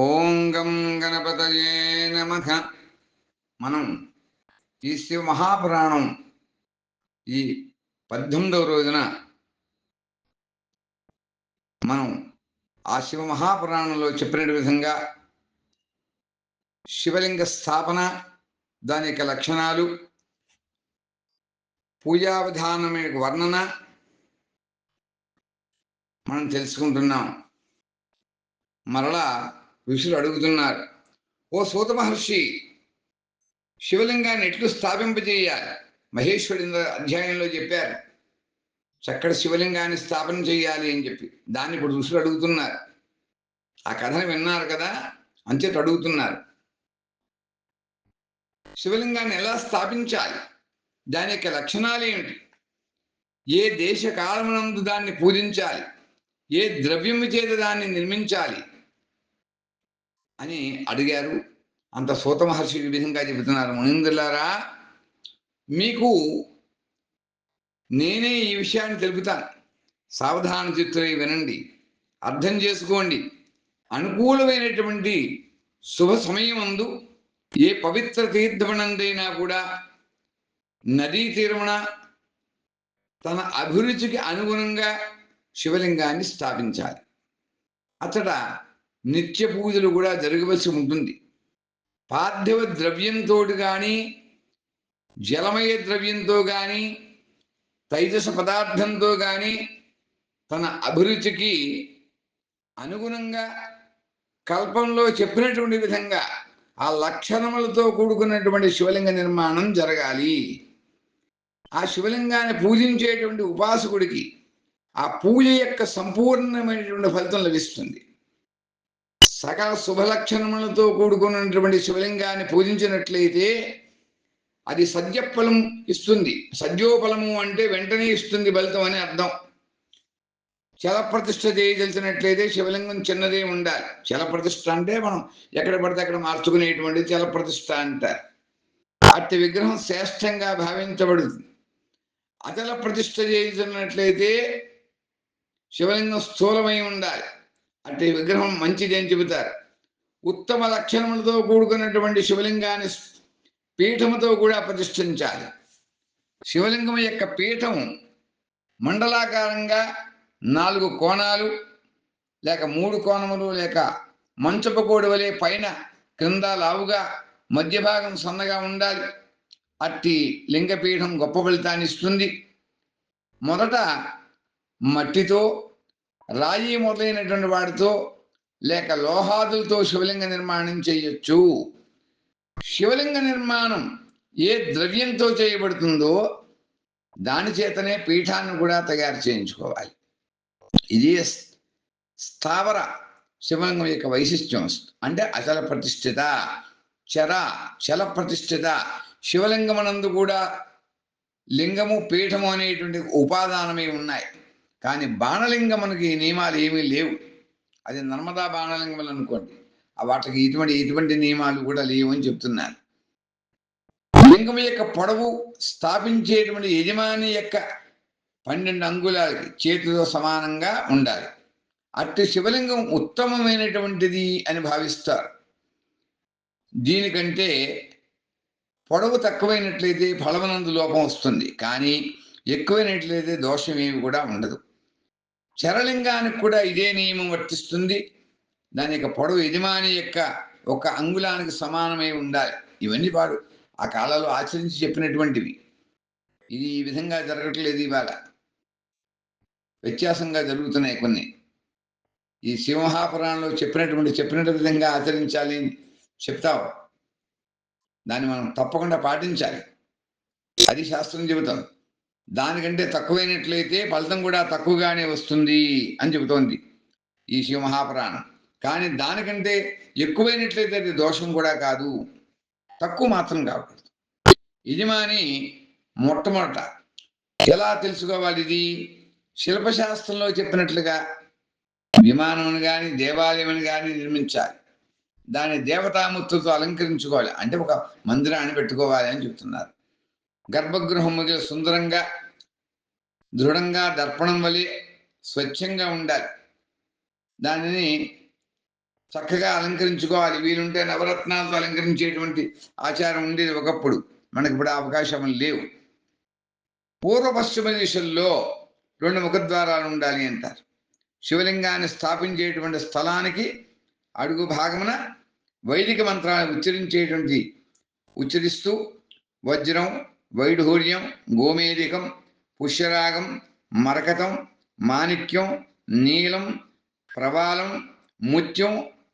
ఓం గం గణపతయే నమః. మనం ఈ శివ మహాపురాణం ఈ 18వ రోజున మనం ఆ శివ మహాపురాణంలో చెప్పిన విధంగా శివలింగ స్థాపన, దాని యొక్క లక్షణాలు, పూజా విధానం యొక్క వర్ణన మనం తెలుసుకుంటున్నాం. మరలా ఋషులు అడుగుతున్నారు, ఓ సూత మహర్షి, శివలింగాన్ని ఎట్లు స్థాపింపజేయాలి? మహేశ్వరుడి అధ్యాయంలో చెప్పారు చక్కటి శివలింగాన్ని స్థాపన చేయాలి అని చెప్పి. దాన్ని ఇప్పుడు ఋషులు అడుగుతున్నారు. ఆ కథను విన్నారు కదా, అంచేత అడుగుతున్నారు, శివలింగాన్ని ఎలా స్థాపించాలి, దాని యొక్క లక్షణాలు ఏమిటి, ఏ దేశ కాలమునందు దాన్ని పూజించాలి, ఏ ద్రవ్యము చేత దాన్ని నిర్మించాలి అని అడిగారు. అంత సూత మహర్షి ఈ విధంగా చెబుతున్నారు, మునీంద్రులారా, మీకు నేనే ఈ విషయాన్ని తెలుపుతాను. సావధాన చిత్తులై వినండి, అర్థం చేసుకోండి. అనుకూలమైనటువంటి శుభ సమయమందు ఏ పవిత్ర తీర్థమనందైనా కూడా నదీ తీరమున తన అభిరుచికి అనుగుణంగా శివలింగాన్ని స్థాపించాలి. అతడ నిత్య పూజలు కూడా జరగవలసి ఉంటుంది. పార్థివ ద్రవ్యంతో కానీ, జలమయ ద్రవ్యంతో కానీ, తైజస పదార్థంతో కానీ తన అభిరుచికి అనుగుణంగా కల్పంలో చెప్పినటువంటి విధంగా ఆ లక్షణములతో కూడుకున్నటువంటి శివలింగ నిర్మాణం జరగాలి. ఆ శివలింగాన్ని పూజించేటువంటి ఉపాసకుడికి ఆ పూజ యొక్క సంపూర్ణమైనటువంటి ఫలితం లభిస్తుంది. సకల శుభలక్షణములతో కూడుకున్నటువంటి శివలింగాన్ని పూజించినట్లయితే అది సద్యఫలం ఇస్తుంది. సద్యోఫలము అంటే వెంటనే ఇస్తుంది ఫలితం అని అర్థం. చలప్రతిష్ఠ చేయదలిచినట్లయితే శివలింగం చిన్నదే ఉండాలి. చలప్రతిష్ఠ అంటే మనం ఎక్కడ పడితే అక్కడ మార్చుకునేటువంటి చలప్రతిష్ఠ అంటారు. అట్టి విగ్రహం శ్రేష్టంగా భావించబడుతుంది. అచల ప్రతిష్ఠ చేసినట్లయితే శివలింగం స్థూలమై ఉండాలి. అట్టి విగ్రహం మంచిది అని చెబుతారు. ఉత్తమ లక్షణములతో కూడుకున్నటువంటి శివలింగాన్ని పీఠముతో కూడా ప్రతిష్ఠించాలి. శివలింగం యొక్క పీఠం మండలాకారంగా 4 కోణాలు లేక 3 కోణములు లేక మంచపు కోడి వలె పైన క్రింద లావుగా మధ్య భాగం సన్నగా ఉండాలి. అట్టి లింగపీఠం గొప్ప ఫలితాన్ని ఇస్తుంది. మొదట మట్టితో, రాయి మొదలైనటువంటి వాటితో లేక లోహాదులతో శివలింగ నిర్మాణం చేయొచ్చు. శివలింగ నిర్మాణం ఏ ద్రవ్యంతో చేయబడుతుందో దాని చేతనే పీఠాన్ని కూడా తయారు చేయించుకోవాలి. ఇది స్థావర శివలింగం యొక్క వైశిష్ట్యం. అంటే అచల ప్రతిష్ఠిత, చల ప్రతిష్ఠిత. శివలింగమనందు కూడా లింగము, పీఠము అనేటువంటి ఉపాదానమే ఉన్నాయి. కానీ బాణలింగమునకి నియమాలు ఏమీ లేవు. అది నర్మదా బాణలింగములు అనుకోండి, వాటికి ఇటువంటి నియమాలు కూడా లేవు అని చెప్తున్నారు. లింగం యొక్క పొడవు స్థాపించేటువంటి యజమాని యొక్క 12 అంగుళాలకి చేతితో సమానంగా ఉండాలి. అట్టి శివలింగం ఉత్తమమైనటువంటిది అని భావిస్తారు. దీనికంటే పొడవు తక్కువైనట్లయితే ఫలమునందు లోపం వస్తుంది, కానీ ఎక్కువైనట్లయితే దోషం ఏమి కూడా ఉండదు. చరలింగానికి కూడా ఇదే నియమం వర్తిస్తుంది. దాని యొక్క పొడవు యజమాని యొక్క 1 అంగుళానికి సమానమై ఉండాలి. ఇవన్నీ వారు ఆ కాలంలో ఆచరించి చెప్పినటువంటివి. ఇది ఈ విధంగా జరగట్లేదు, ఇవాళ వ్యత్యాసంగా జరుగుతున్నాయి కొన్ని. ఈ శివమహాపురాణంలో చెప్పినట్టు విధంగా ఆచరించాలి అని చెప్తావు, దాన్ని మనం తప్పకుండా పాటించాలి. అది శాస్త్రం చెబుతాం. దానికంటే తక్కువైనట్లయితే ఫలితం కూడా తక్కువగానే వస్తుంది అని చెబుతోంది ఈ శివమహాపురాణం. కానీ దానికంటే ఎక్కువైనట్లయితే అది దోషం కూడా కాదు, తక్కువ మాత్రం కాకూడదు. యజమాని మొట్టమొదట ఎలా తెలుసుకోవాలి? ఇది శిల్పశాస్త్రంలో చెప్పినట్లుగా విమానం కానీ దేవాలయం కానీ నిర్మించాలి. దాన్ని దేవతామూర్తులతో అలంకరించుకోవాలి. అంటే ఒక మందిరాన్ని పెట్టుకోవాలి అని చెప్తున్నారు. గర్భగృహం మొదలు సుందరంగా, దృఢంగా, దర్పణం వలె స్వచ్ఛంగా ఉండాలి. దానిని చక్కగా అలంకరించుకోవాలి. వీలుంటే నవరత్నాలతో అలంకరించేటువంటి ఆచారం ఉండేది ఒకప్పుడు. మనకి ఇప్పుడు అవకాశం లేవు. పూర్వ పశ్చిమ దిశల్లో 2 ముఖద్వారాలు ఉండాలి అంటారు. శివలింగాన్ని స్థాపించేటువంటి స్థలానికి అడుగు భాగమున వైదిక మంత్రాలను ఉచ్చరిస్తూ వజ్రం, వైఢూర్యం, గోమేధికం, పుష్యరాగం, మరకతం, మాణిక్యం, నీలం, ప్రవాలం, ముత్యం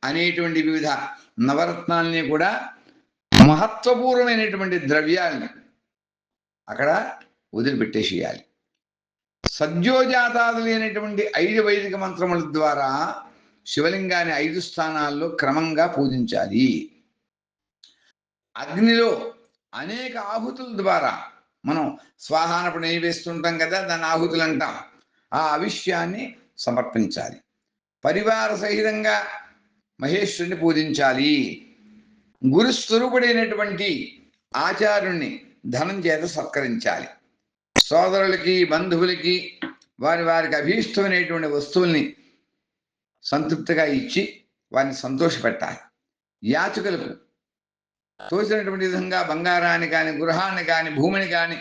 అనేటువంటి వివిధ నవరత్నాలని కూడా మహత్వపూర్వమైనటువంటి ద్రవ్యాలని అక్కడ వదిలిపెట్టేసేయాలి. సద్యోజాతాదులైనటువంటి 5 వైదిక మంత్రముల ద్వారా శివలింగాన్ని 5 స్థానాల్లో క్రమంగా పూజించాలి. అగ్నిలో అనేక ఆహుతుల ద్వారా మనం స్వాహానప్పుడు నెయ్యి వేస్తుంటాం కదా, దాన్ని ఆహుతులు అంటాం. ఆ అవిష్యాన్ని సమర్పించాలి. పరివార సహితంగా మహేశ్వరుని పూజించాలి. గురుస్వరూపుడైనటువంటి ఆచార్యుణ్ణి ధనం చేత సత్కరించాలి. సోదరులకి, బంధువులకి వారికి అభీష్టమైనటువంటి వస్తువుల్ని సంతృప్తిగా ఇచ్చి వారిని సంతోషపెట్టాలి. యాచకులకు తోచినటువంటి విధంగా బంగారాన్ని కానీ, గృహాన్ని కానీ, భూమిని కానీ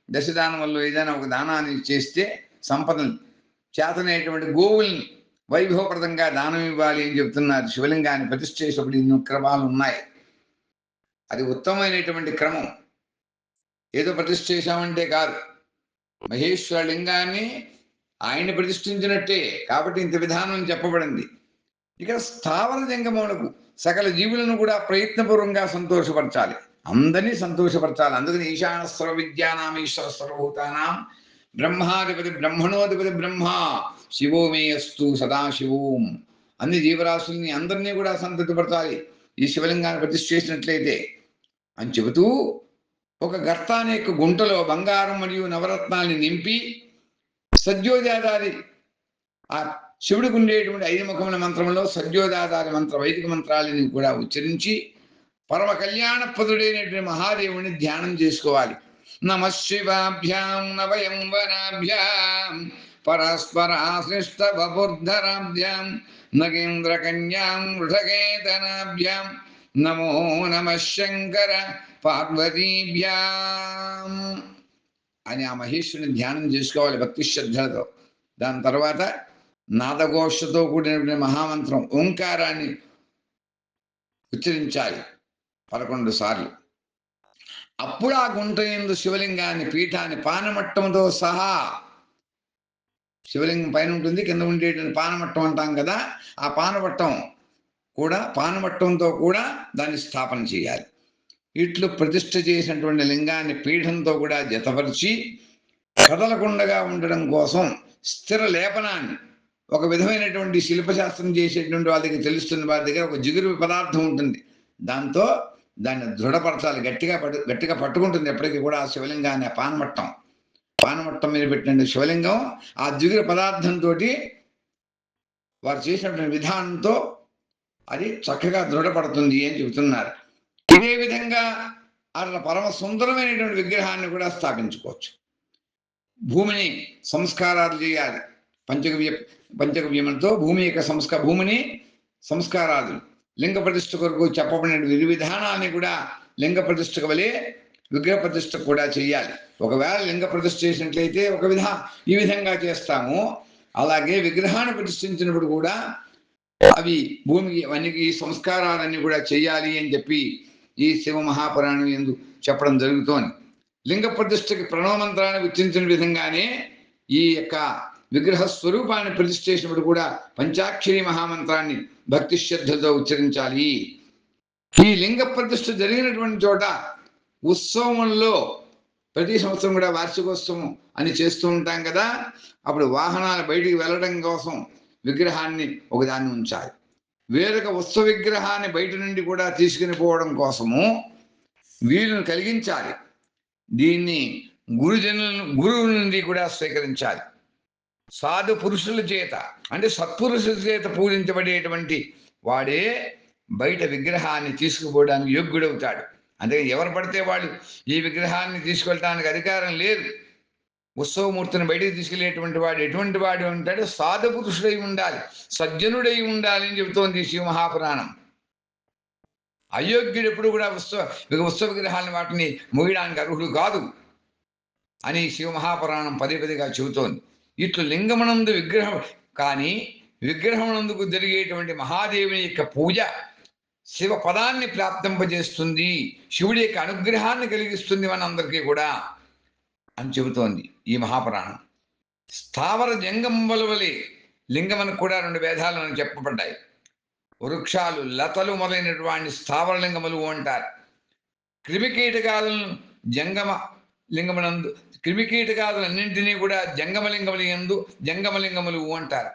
దశదానంలో ఏదైనా ఒక దానాన్ని చేస్తే సంపదను చేతనైనటువంటి గోవుల్ని వైభవప్రదంగా దానం ఇవ్వాలి అని చెప్తున్నారు. శివలింగాన్ని ప్రతిష్ఠ చేసేటప్పుడు ఇన్ని క్రమాలు ఉన్నాయి. అది ఉత్తమమైనటువంటి క్రమం. ఏదో ప్రతిష్ఠ చేశామంటే కాదు. మహేశ్వర లింగాన్ని ఆయన్ని ప్రతిష్ఠించినట్టే కాబట్టి ఇంత విధానం చెప్పబడింది. ఇక్కడ స్థావర జంగములకు సకల జీవులను కూడా ప్రయత్నపూర్వకంగా సంతోషపరచాలి. అందరినీ సంతోషపరచాలి. అందుకని ఈశాన సర్వ విద్యానాం ఈశ్వర సర్వభూతానాం బ్రహ్మాధిపతి బ్రహ్మణోధిపతి బ్రహ్మ శివో మే అస్తు సదాశివోం. అన్ని జీవరాశుల్ని అందరినీ కూడా సంతృప్తిపరచాలి ఈ శివలింగాన్ని ప్రతిష్ఠ చేసినట్లయితే అని చెబుతూ, ఒక గర్తాన్ని యొక్క గుంటలో బంగారం మరియు నవరత్నాల్ని నింపి సద్యోజాతాది ఆ శివుడికి ఉండేటువంటి 5 ముఖముల మంత్రంలో సద్యోజాతాది మంత్ర వైదిక మంత్రాలని కూడా ఉచ్చరించి పరమ కళ్యాణప్రదుడైనటువంటి మహాదేవుని ధ్యానం చేసుకోవాలి. నమ శివాభ్యాం నవయం వనాభ్యాం పరస్పరాశ్లిష్ట వపుర్ధరాభ్యాం నగేంద్ర కన్యాం వృషకేతనాభ్యాం నమో నమ శంకర పార్వతీభ్యాం అని ఆ మహేశ్వరుని ధ్యానం చేసుకోవాలి భక్తి శ్రద్ధలతో. దాని తర్వాత నాదఘోషతో కూడినటువంటి మహామంత్రం ఓంకారాన్ని ఉచ్చరించాలి 11 సార్లు. అప్పుడు ఆ గుంట యందు శివలింగాన్ని, పీఠాన్ని పానమట్టంతో సహా, శివలింగం పైన ఉంటుంది, కింద ఉండేటువంటి పానమట్టం అంటాం కదా, ఆ పానమట్టంతో కూడా దాన్ని స్థాపన చేయాలి. ఇట్లు ప్రతిష్ఠ చేసినటువంటి లింగాన్ని పీఠంతో కూడా జతపరిచి కదలకుండగా ఉండడం కోసం స్థిర లేపనాన్ని, ఒక విధమైనటువంటి శిల్పశాస్త్రం చేసేటువంటి వాళ్ళ దగ్గర తెలుస్తుంది, వారి దగ్గర ఒక జిగురు పదార్థం ఉంటుంది, దాంతో దాన్ని దృఢపరచాలి. గట్టిగా పట్టుకుంటుంది ఎప్పటికీ కూడా ఆ శివలింగాన్ని. ఆ పానమట్టం మీద పెట్టిన శివలింగం ఆ జిగురు పదార్థంతో వారు చేసినటువంటి విధానంతో అది చక్కగా దృఢపడుతుంది అని చెబుతున్నారు. ఇదే విధంగా అట్లా పరమ సుందరమైనటువంటి విగ్రహాన్ని కూడా స్థాపించుకోవచ్చు. భూమిని సంస్కారాలు చేయాలి. పంచగవ్యములతో భూమిని సంస్కారాలు, లింగ ప్రతిష్ఠ కొరకు చెప్పబడిన విధి విధానాన్ని కూడా లింగ ప్రతిష్ఠకు వలె విగ్రహ ప్రతిష్ఠ కూడా చేయాలి. ఒకవేళ లింగ ప్రతిష్ఠ చేసినట్లయితే ఈ విధంగా చేస్తాము. అలాగే విగ్రహాన్ని ప్రతిష్ఠించినప్పుడు కూడా అవి భూమికి వనికి సంస్కారాలన్నీ కూడా చేయాలి అని చెప్పి ఈ శివ మహాపురాణం యందు చెప్పడం జరుగుతోంది. లింగ ప్రతిష్ఠకి ప్రణవ మంత్రాన్ని ఉచ్చరించిన విధంగానే ఈ యొక్క విగ్రహ స్వరూపాన్ని ప్రతిష్ఠ చేసినప్పుడు కూడా పంచాక్షరి మహామంత్రాన్ని భక్తి శ్రద్ధలతో ఉచ్చరించాలి. ఈ లింగ ప్రతిష్ఠ జరిగినటువంటి చోట ఉత్సవంలో ప్రతి సంవత్సరం కూడా వార్షికోత్సవం అని చేస్తూ ఉంటాం కదా, అప్పుడు వాహనాలు బయటికి వెళ్ళడం కోసం విగ్రహాన్ని ఒకదాన్ని ఉంచాలి. వేరొక ఉత్సవ విగ్రహాన్ని బయట నుండి కూడా తీసుకుని పోవడం కోసము వీలును కలిగించాలి. దీన్ని గురువుల నుండి కూడా స్వీకరించాలి. సాధు పురుషుల చేత, అంటే సత్పురుషుల చేత పూజించబడేటువంటి వాడే బయట విగ్రహాన్ని తీసుకుపోవడానికి యోగ్యుడవుతాడు. అందుకే ఎవరు పడితే వాళ్ళు ఈ విగ్రహాన్ని తీసుకెళ్ళడానికి అధికారం లేదు. ఉత్సవమూర్తిని బయటికి తీసుకెళ్లేటువంటి వాడు ఎటువంటి వాడు అంటాడు? సాధుపురుషుడై ఉండాలి, సజ్జనుడై ఉండాలి అని చెబుతోంది శివ మహాపురాణం. అయోగ్యుడు ఎప్పుడు కూడా ఉత్సవ విగ్రహాలను వాటిని మోయడానికి అర్హుడు కాదు అని శివ మహాపురాణం పదే పదిగా చెబుతోంది. ఇట్లు లింగమనందు విగ్రహం కానీ విగ్రహమునందుకు జరిగేటువంటి మహాదేవుని యొక్క పూజ శివ పదాన్ని ప్రాప్తింపజేస్తుంది, శివుడి యొక్క అనుగ్రహాన్ని కలిగిస్తుంది మనందరికీ కూడా అని చెబుతోంది ఈ మహాపురాణం. స్థావర జంగముల వలె లింగమని కూడా 2 భేదాలను చెప్పబడ్డాయి. వృక్షాలు, లతలు మొదలైనటువంటి స్థావర లింగములు అంటారు. క్రిమికీటకాలను జంగమ లింగమునందు, క్రిమికీటకాదులన్నింటినీ కూడా జంగమలింగములు యందు జంగమలింగములు అంటారు.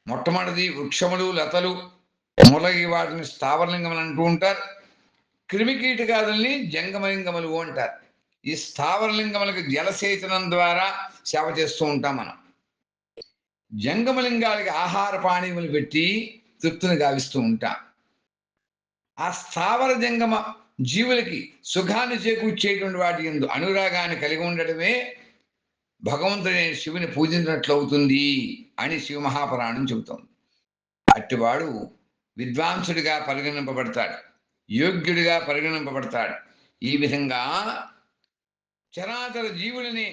మొట్టమొదటిది వృక్షములు, లతలు మొదలగి వాటిని స్థావరలింగములు అంటూ ఉంటారు. క్రిమికీటకాదుల్ని జంగమలింగములు అంటారు. ఈ స్థావరలింగములకు జలసేచనం ద్వారా సేవ చేస్తూ ఉంటాం మనం. జంగమలింగాలకి ఆహార పానీయములు పెట్టి తృప్తిని గావిస్తూ ఉంటాం. ఆ స్థావర జంగమ జీవులకి సుఖాన్ని చేకూర్చేటువంటి వాటి యందు అనురాగాన్ని కలిగి ఉండటమే భగవంతుని శివుని పూజించినట్లు అవుతుంది అని శివ మహాపురాణం చెబుతోంది. అట్టివాడు విద్వాంసుడిగా పరిగణింపబడతాడు, యోగ్యుడిగా పరిగణింపబడతాడు. ఈ విధంగా చరాచర జీవులని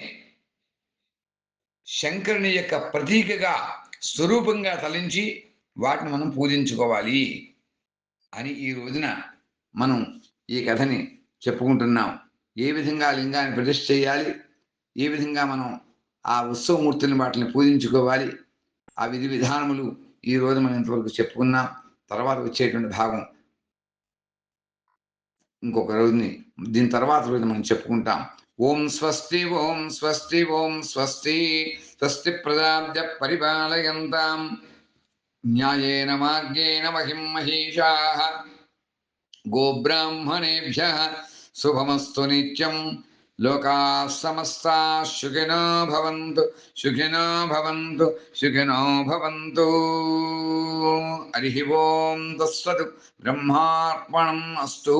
శంకరుని యొక్క ప్రతీకగా, స్వరూపంగా తలించి వాటిని మనం పూజించుకోవాలి అని ఈ రోజున మనం ఈ కథని చెప్పుకుంటున్నాం. ఏ విధంగా లింగాన్ని ప్రతిష్ఠ చేయాలి, ఏ విధంగా మనం ఆ ఉత్సవమూర్తిని వాటిని పూజించుకోవాలి, ఆ విధి విధానములు ఈ రోజు మనం ఇంతవరకు చెప్పుకున్నాం. తర్వాత వచ్చేటువంటి భాగం ఇంకొక రోజుని, దీని తర్వాత రోజు మనం చెప్పుకుంటాం. ఓం స్వస్తి ఓం స్వస్తి ఓం స్వస్తి. స్వస్తి ప్రజాభ్య పరిపాలయంతాం న్యాయేన మార్గేణ మహిం మహీషాః. గోబ్రాహ్మణేభ్యః శుభమస్తు నిత్యం. లోకాః సమస్తాః సుఖినో భవంతు, సుఖినో భవంతు, సుఖినో భవంతు. హరి ఓం తస్సత్. బ్రహ్మార్పణం అస్తు.